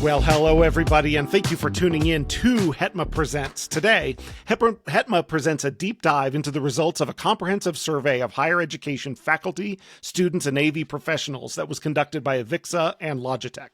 Well, hello, everybody, and thank you for tuning in to HETMA Presents. Today, HETMA presents a deep dive into the results of a comprehensive survey of higher education faculty, students, and AV professionals that was conducted by AVIXA and Logitech.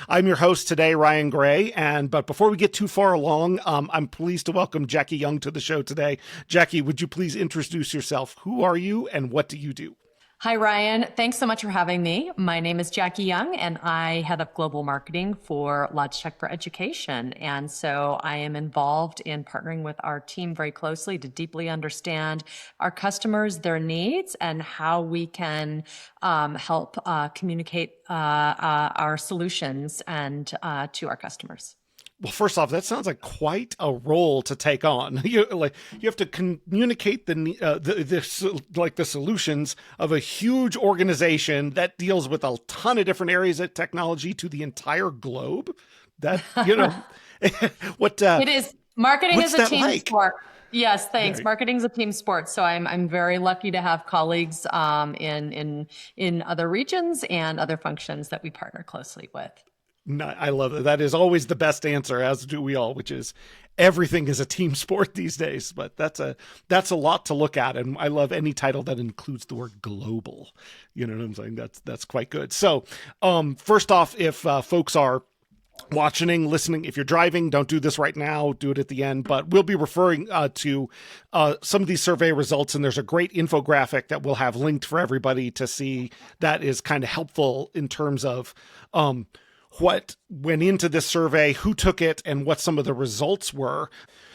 I'm your host today, Ryan Gray, but before we get too far along, I'm pleased to welcome Jackie Young to the show today. Jackie, would you please introduce yourself? Who are you, and what do you do? Hi, Ryan. Thanks so much for having me. My name is Jackie Young, and I head up global marketing for Logitech for Education. And so I am involved in partnering with our team very closely to deeply understand our customers, their needs, and how we can help communicate our solutions and to our customers. Well, first off, that sounds like quite a role to take on. You have to communicate the solutions of a huge organization that deals with a ton of different areas of technology to the entire globe. That what it is. Marketing is a team sport. Yes, thanks. Right. Marketing is a team sport, so I'm very lucky to have colleagues in other regions and other functions that we partner closely with. No, I love it. That is always the best answer, as do we all, which is everything is a team sport these days. But that's a lot to look at, and I love any title that includes the word global. You know what I'm saying? That's quite good. So, first off, if folks are watching, listening, if you're driving, don't do this right now, do it at the end, but we'll be referring to some of these survey results, and there's a great infographic that we'll have linked for everybody to see that is kind of helpful in terms of what went into this survey, who took it, and what some of the results were.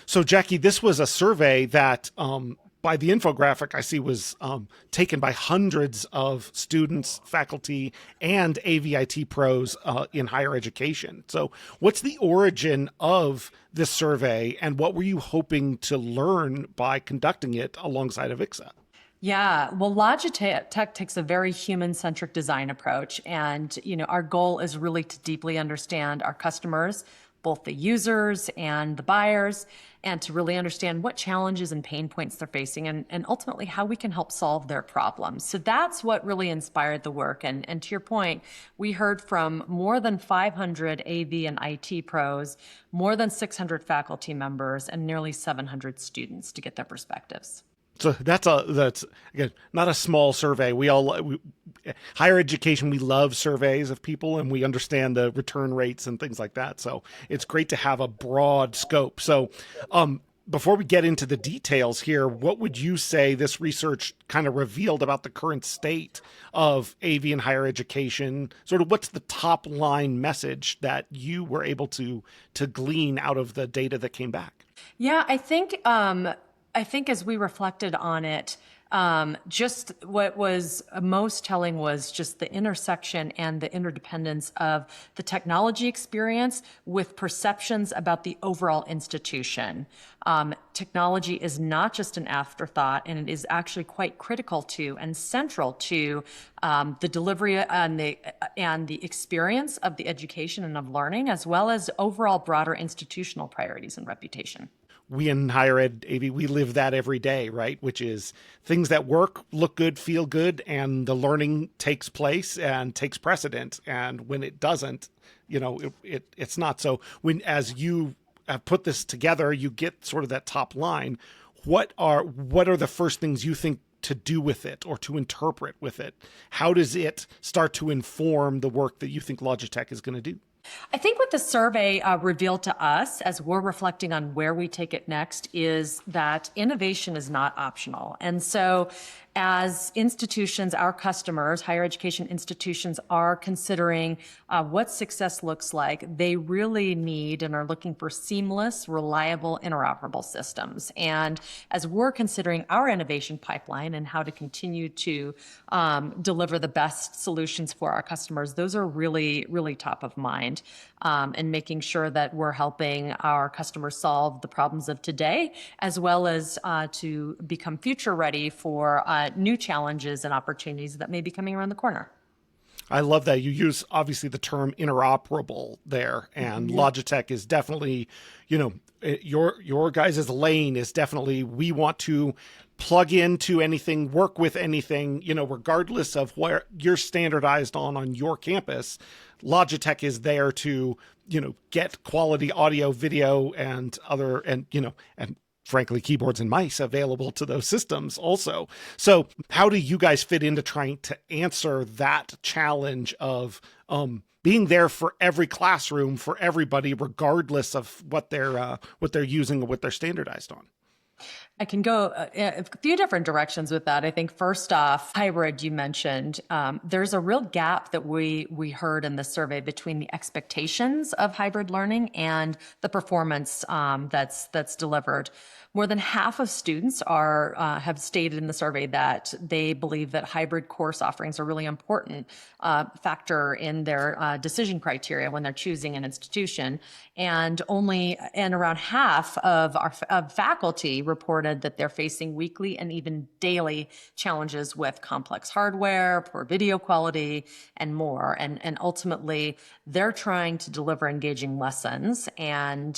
So, Jackie, this was a survey that, by the infographic I see, was taken by hundreds of students, faculty, and AVIT pros in higher education. So what's the origin of this survey, and what were you hoping to learn by conducting it alongside AVIXA? Yeah, well, Logitech takes a very human-centric design approach, and our goal is really to deeply understand our customers, both the users and the buyers, and to really understand what challenges and pain points they're facing, and ultimately how we can help solve their problems. So that's what really inspired the work. And to your point, we heard from more than 500 AV and IT pros, more than 600 faculty members, and nearly 700 students to get their perspectives. So that's again, not a small survey. Higher education, we love surveys of people, and we understand the return rates and things like that. So it's great to have a broad scope. So before we get into the details here, what would you say this research kind of revealed about the current state of AV and higher education? Sort of what's the top line message that you were able to glean out of the data that came back? Yeah, I think as we reflected on it, just what was most telling was just the intersection and the interdependence of the technology experience with perceptions about the overall institution. Technology is not just an afterthought, and it is actually quite critical to and central to the delivery and the experience of the education and of learning, as well as overall broader institutional priorities and reputation. We in higher ed, AV, we live that every day, right? Which is things that work, look good, feel good, and the learning takes place and takes precedent. And when it doesn't, it's not. So as you put this together, you get sort of that top line. What are the first things you think to do with it or to interpret with it? How does it start to inform the work that you think Logitech is going to do? I think what the survey revealed to us as we're reflecting on where we take it next is that innovation is not optional. And so as institutions, our customers, higher education institutions, are considering what success looks like, they really need and are looking for seamless, reliable, interoperable systems. And as we're considering our innovation pipeline and how to continue to deliver the best solutions for our customers, those are really, really top of mind. And making sure that we're helping our customers solve the problems of today, as well as to become future ready for new challenges and opportunities that may be coming around the corner. I love that you use obviously the term interoperable there, and Logitech is definitely, Your guys' lane is definitely, we want to plug into anything, work with anything, regardless of where you're standardized on your campus. Logitech is there to, get quality audio, video, and other, and frankly, keyboards and mice available to those systems also. So how do you guys fit into trying to answer that challenge of, being there for every classroom, for everybody, regardless of what they're using or what they're standardized on? I can go a few different directions with that. I think first off, hybrid you mentioned, there's a real gap that we heard in the survey between the expectations of hybrid learning and the performance that's delivered. More than half of students have stated in the survey that they believe that hybrid course offerings are really important factor in their decision criteria when they're choosing an institution. And around half of faculty reported that they're facing weekly and even daily challenges with complex hardware, poor video quality, and more. And ultimately, they're trying to deliver engaging lessons, and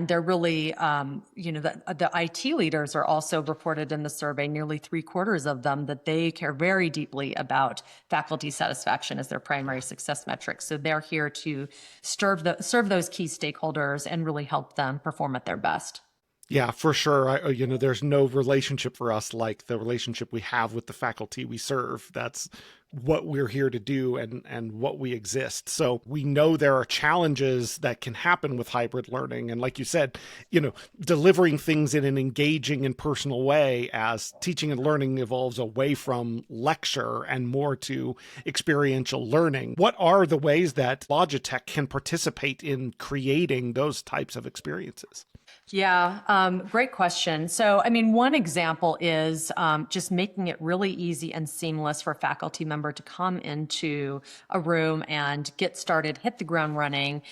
they're really, the IT leaders are also reported in the survey, nearly 3/4 of them, that they care very deeply about faculty satisfaction as their primary success metric. So they're here to serve those key stakeholders and really help them perform at their best. Yeah, for sure. There's no relationship for us like the relationship we have with the faculty we serve. That's what we're here to do and what we exist. So we know there are challenges that can happen with hybrid learning. And like you said, delivering things in an engaging and personal way as teaching and learning evolves away from lecture and more to experiential learning. What are the ways that Logitech can participate in creating those types of experiences? Yeah, great question. So, one example is just making it really easy and seamless for a faculty member to come into a room and get started, hit the ground running.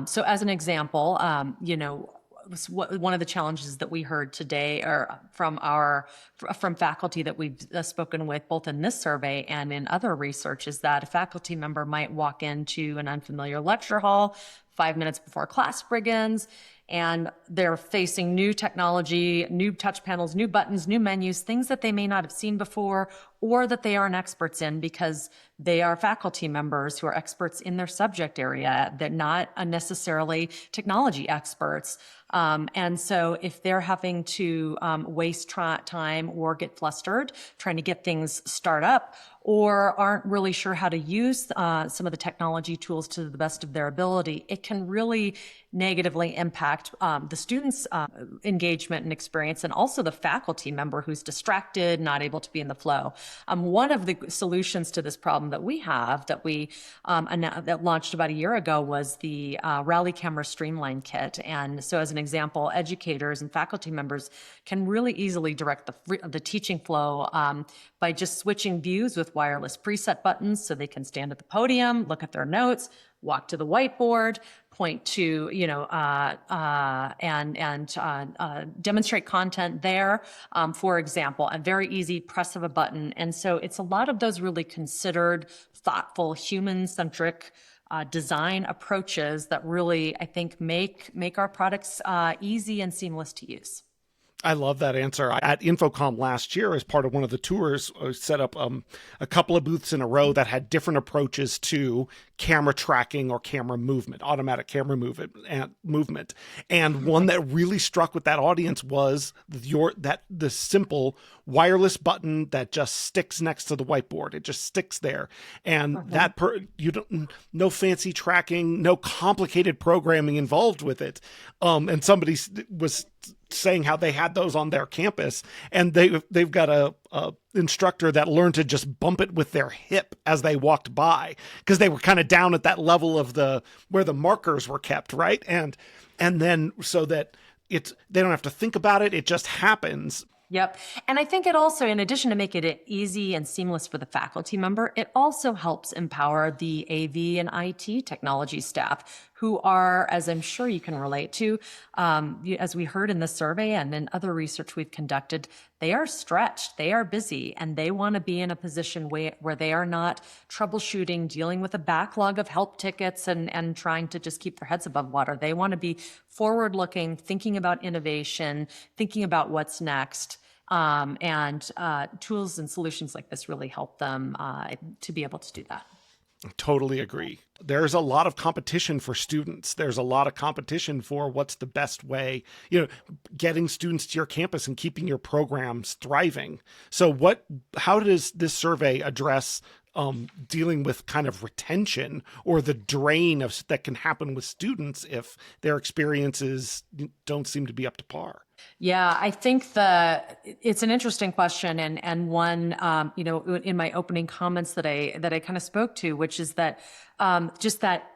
So as an example, one of the challenges that we heard today or from faculty that we've spoken with both in this survey and in other research is that a faculty member might walk into an unfamiliar lecture hall 5 minutes before class begins, and they're facing new technology, new touch panels, new buttons, new menus, things that they may not have seen before or that they aren't experts in because they are faculty members who are experts in their subject area. They're not necessarily technology experts. And so if they're having to waste time or get flustered trying to get things start up or aren't really sure how to use some of the technology tools to the best of their ability, it can really negatively impact the students' engagement and experience, and also the faculty member who's distracted, not able to be in the flow. One of the solutions to this problem that we have that we that launched about a year ago was the Rally Camera Streamline Kit. And so as an example, educators and faculty members can really easily direct the teaching flow by just switching views with wireless preset buttons so they can stand at the podium, look at their notes, walk to the whiteboard, point to, and demonstrate content there. For example, a very easy press of a button. And so it's a lot of those really considered, thoughtful, human-centric design approaches that really, I think, make our products easy and seamless to use. I love that answer. At Infocom last year, as part of one of the tours, I set up a couple of booths in a row that had different approaches to camera tracking or camera movement, automatic camera movement. And one that really struck with that audience was the simple wireless button that just sticks next to the whiteboard. It just sticks there. And no fancy tracking, no complicated programming involved with it. And somebody was saying how they had those on their campus, and they've got a instructor that learned to just bump it with their hip as they walked by because they were kind of down at that level of where the markers were kept, right? And then so that they don't have to think about it, it just happens. Yep. And I think it also, in addition to making it easy and seamless for the faculty member, it also helps empower the AV and IT technology staff who are, as I'm sure you can relate to, as we heard in the survey and in other research we've conducted, they are stretched, they are busy, and they want to be in a position where they are not troubleshooting, dealing with a backlog of help tickets and trying to just keep their heads above water. They want to be forward looking, thinking about innovation, thinking about what's next. And tools and solutions like this really help them to be able to do that. Totally agree. There's a lot of competition for students. There's a lot of competition for what's the best way, getting students to your campus and keeping your programs thriving. So how does this survey address dealing with kind of retention or the drain that can happen with students if their experiences don't seem to be up to par? Yeah, I think it's an interesting question and one, in my opening comments that I kind of spoke to, which is that just that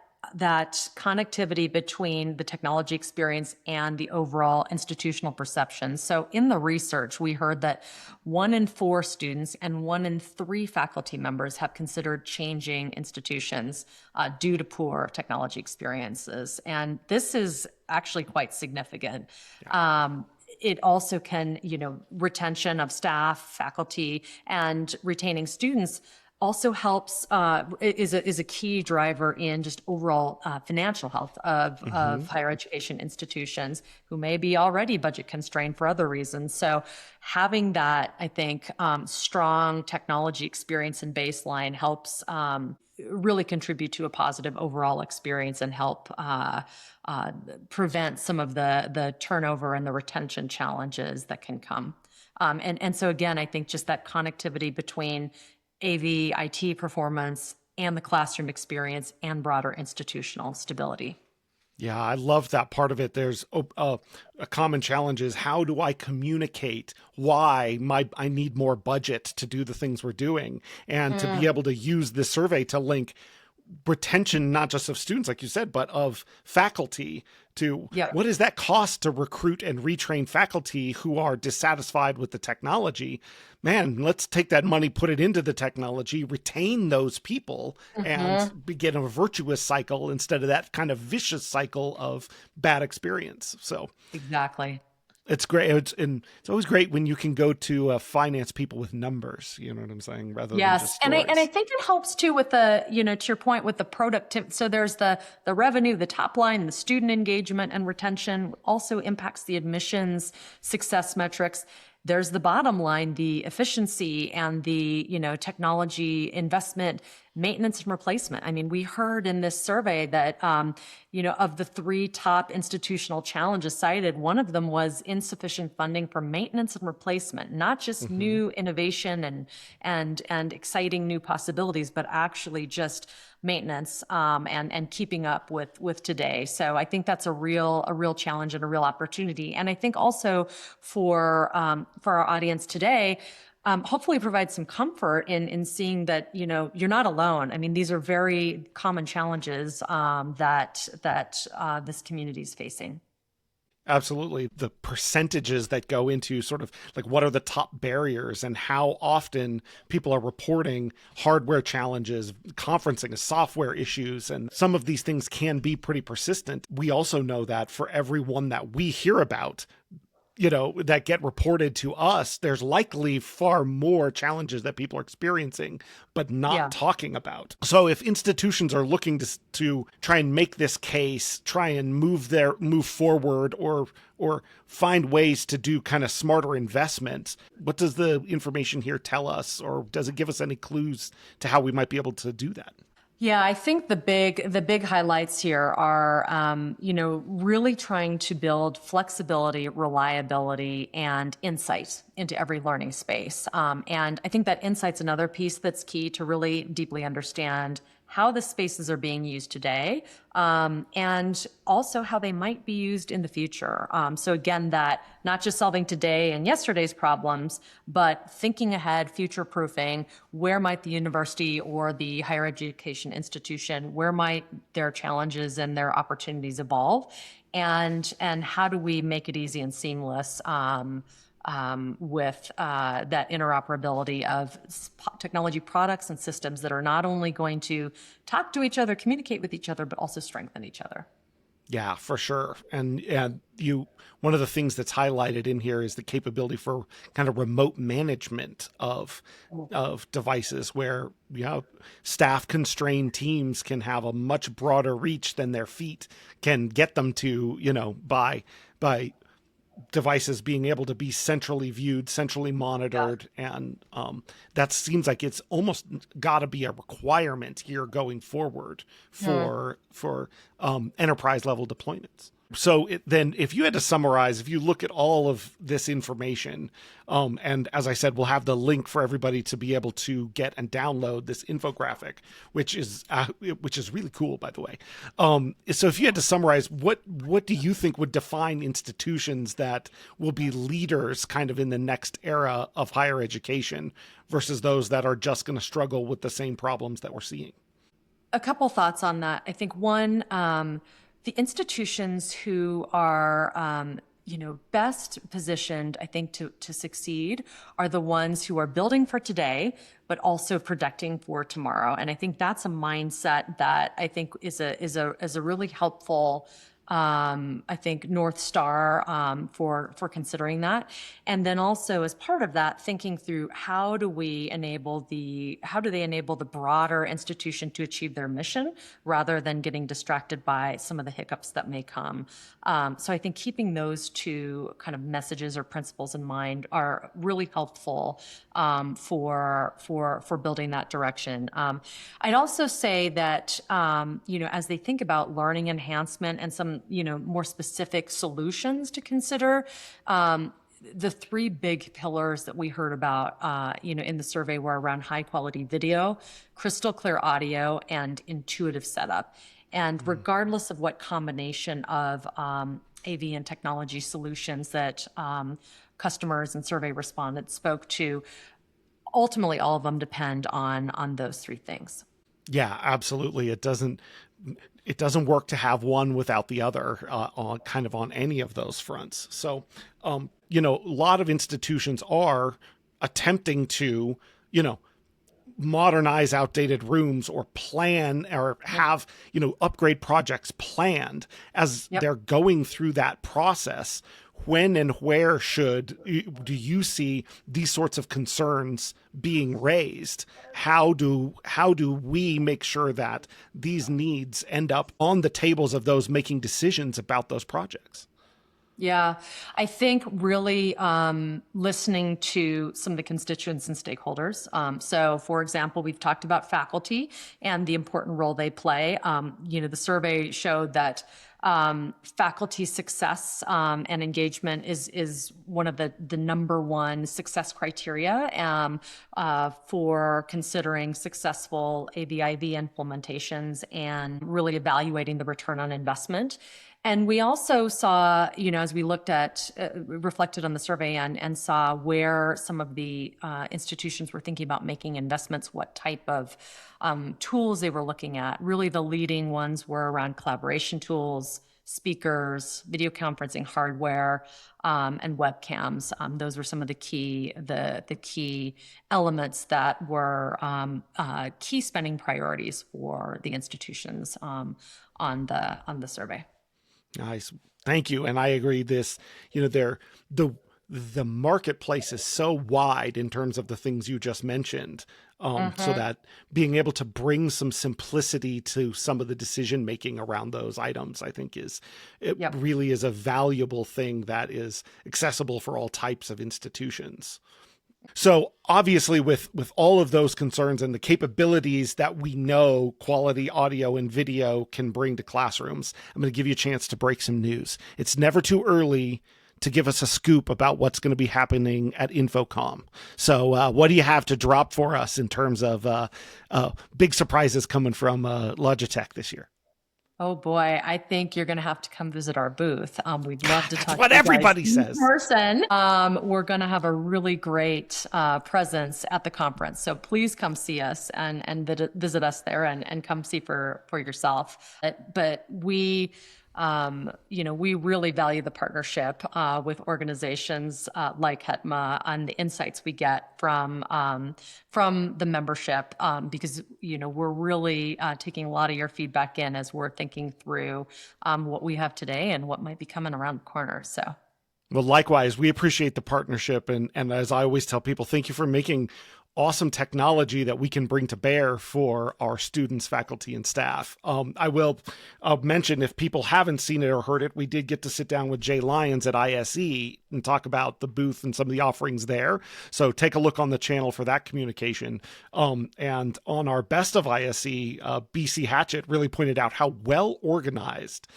connectivity between the technology experience and the overall institutional perception. So in the research, we heard that 1 in 4 students and 1 in 3 faculty members have considered changing institutions due to poor technology experiences. And this is actually quite significant. Yeah. It also can, retention of staff, faculty, and retaining students also helps, is a key driver in just overall financial health of higher education institutions who may be already budget constrained for other reasons. So having that, I think, strong technology experience and baseline helps really contribute to a positive overall experience and help prevent some of the turnover and the retention challenges that can come. And so again, I think just that connectivity between AV IT performance and the classroom experience and broader institutional stability. Yeah, I love that part of it. There's a common challenge is how do I communicate why I need more budget to do the things we're doing, and to be able to use this survey to link retention, not just of students, like you said, but of faculty to what does that cost to recruit and retrain faculty who are dissatisfied with the technology? Man, let's take that money, put it into the technology, retain those people, and begin a virtuous cycle instead of that kind of vicious cycle of bad experience. So exactly. It's great. It's always great when you can go to finance people with numbers. You know what I'm saying? Rather than just stories. And I think it helps too with the, to your point, with the productivity. So there's the revenue, the top line, the student engagement and retention also impacts the admissions success metrics. There's the bottom line, the efficiency and the, technology investment, maintenance and replacement. I mean, we heard in this survey that, of the 3 top institutional challenges cited, one of them was insufficient funding for maintenance and replacement, not just new innovation and exciting new possibilities, but actually just maintenance and keeping up with today. So I think that's a real challenge and a real opportunity. And I think also for our audience today, hopefully provide some comfort in seeing that, you're not alone. I mean, these are very common challenges that this community is facing. Absolutely. The percentages that go into sort of like what are the top barriers and how often people are reporting hardware challenges, conferencing, software issues, and some of these things can be pretty persistent. We also know that for every one that we hear about, that get reported to us, there's likely far more challenges that people are experiencing, but not talking about. So if institutions are looking to try and make this case, try and move forward or find ways to do kind of smarter investments, what does the information here tell us, or does it give us any clues to how we might be able to do that? Yeah, I think the big highlights here are, really trying to build flexibility, reliability, and insight into every learning space. And I think that insight's another piece that's key to really deeply understand how the spaces are being used today, and also how they might be used in the future. So again, that not just solving today and yesterday's problems, but thinking ahead, future-proofing, where might the university or the higher education institution, where might their challenges and their opportunities evolve, and how do we make it easy and seamless with that interoperability of technology products and systems that are not only going to talk to each other, communicate with each other, but also strengthen each other. Yeah, for sure. And one of the things that's highlighted in here is the capability for kind of remote management of devices where, staff constrained teams can have a much broader reach than their feet can get them to, by devices being able to be centrally viewed, centrally monitored, and that seems like it's almost got to be a requirement here going forward for enterprise level deployments. So then, if you had to summarize, if you look at all of this information, and as I said, we'll have the link for everybody to be able to get and download this infographic, which is really cool, by the way. So if you had to summarize, what do you think would define institutions that will be leaders kind of in the next era of higher education versus those that are just going to struggle with the same problems that we're seeing? A couple thoughts on that. I think one, the institutions who are, best positioned, I think, to succeed are the ones who are building for today, but also protecting for tomorrow. And I think that's a mindset that I think is a really helpful, I think, North Star for considering that. And then also as part of that, thinking through how do they enable the broader institution to achieve their mission rather than getting distracted by some of the hiccups that may come. So I think keeping those two kind of messages or principles in mind are really helpful for building that direction. I'd also say that as they think about learning enhancement and some more specific solutions to consider, the three big pillars that we heard about in the survey were around high quality video, crystal clear audio, and intuitive setup. And regardless of what combination of AV and technology solutions that customers and survey respondents spoke to, ultimately all of them depend on those three things. Yeah, absolutely. It doesn't work to have one without the other on any of those fronts. So, a lot of institutions are attempting to, modernize outdated rooms or plan or have, upgrade projects planned as they're going through that process. When and where do you see these sorts of concerns being raised? How do we make sure that these needs end up on the tables of those making decisions about those projects? Yeah, I think really listening to some of the constituents and stakeholders. So, for example, we've talked about faculty and the important role they play. The survey showed that faculty success and engagement is one of the number one success criteria for considering successful AVIV implementations and really evaluating the return on investment. And we also saw, as we looked at, reflected on the survey and saw where some of the institutions were thinking about making investments, what type of tools they were looking at. Really, the leading ones were around collaboration tools, speakers, video conferencing hardware, and webcams. Those were some of the key elements that were key spending priorities for the institutions on the survey. Nice. Thank you. And I agree the marketplace is so wide in terms of the things you just mentioned. So that being able to bring some simplicity to some of the decision making around those items, I think really is a valuable thing that is accessible for all types of institutions. So obviously with all of those concerns and the capabilities that we know quality audio and video can bring to classrooms, I'm going to give you a chance to break some news. It's never too early to give us a scoop about what's going to be happening at InfoComm. So what do you have to drop for us in terms of big surprises coming from Logitech this year? Oh boy, I think you're going to have to come visit our booth. We'd love to talk. That's what everybody says. In person. We're going to have a really great presence at the conference, so please come see us and visit us there and come see for yourself. But we we really value the partnership with organizations like HETMA and the insights we get from the membership, because we're really taking a lot of your feedback in as we're thinking through what we have today and what might be coming around the corner. So. Well, likewise, we appreciate the partnership. And as I always tell people, thank you for making awesome technology that we can bring to bear for our students, faculty, and staff. I will mention, if people haven't seen it or heard it, we did get to sit down with Jay Lyons at ISE and talk about the booth and some of the offerings there. So take a look on the channel for that communication. And on our Best of ISE, BC Hatchett really pointed out how well organized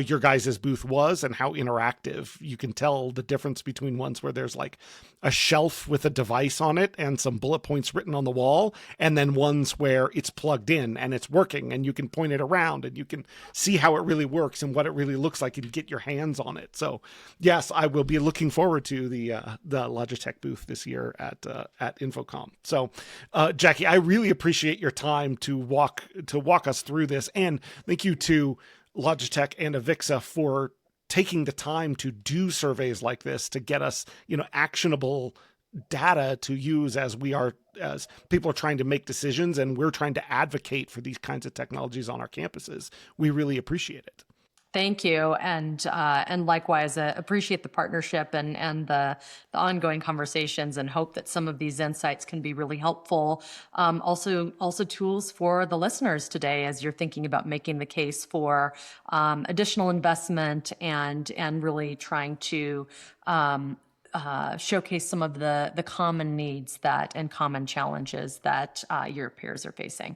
your guys' booth was and how interactive. You can tell the difference between ones where there's like a shelf with a device on it and some bullet points written on the wall, and then ones where it's plugged in and it's working and you can point it around and you can see how it really works and what it really looks like and get your hands on it. So yes, I will be looking forward to the Logitech booth this year at InfoComm. So Jackie, I really appreciate your time to walk us through this, and thank you to Logitech and AVIXA for taking the time to do surveys like this to get us, actionable data to use as people are trying to make decisions and we're trying to advocate for these kinds of technologies on our campuses. We really appreciate it. Thank you. And likewise, appreciate the partnership and the ongoing conversations, and hope that some of these insights can be really helpful. Also tools for the listeners today, as you're thinking about making the case for additional investment and really trying to showcase some of the common needs and common challenges that your peers are facing.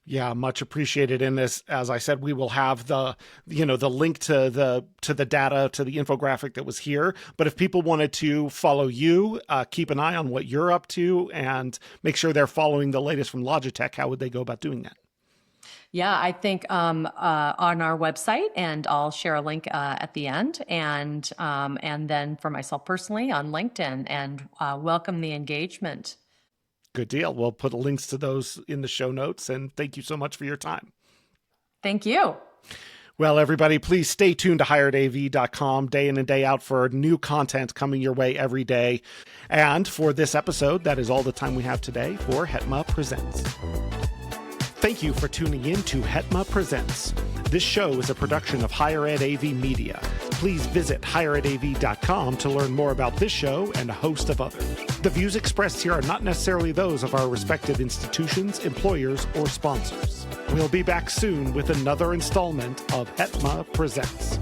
Yeah, much appreciated. In this, as I said, we will have the link to the data, to the infographic that was here. But if people wanted to follow you, keep an eye on what you're up to, and make sure they're following the latest from Logitech, how would they go about doing that? Yeah, I think on our website, and I'll share a link at the end, and then for myself personally on LinkedIn, and welcome the engagement. Good deal. We'll put links to those in the show notes, and thank you so much for your time. Thank you. Well, everybody, please stay tuned to hireatav.com day in and day out for new content coming your way every day. And for this episode, that is all the time we have today for HETMA Presents. Thank you for tuning in to HETMA Presents. This show is a production of Higher Ed AV Media. Please visit hireatav.com to learn more about this show and a host of others. The views expressed here are not necessarily those of our respective institutions, employers, or sponsors. We'll be back soon with another installment of HETMA Presents.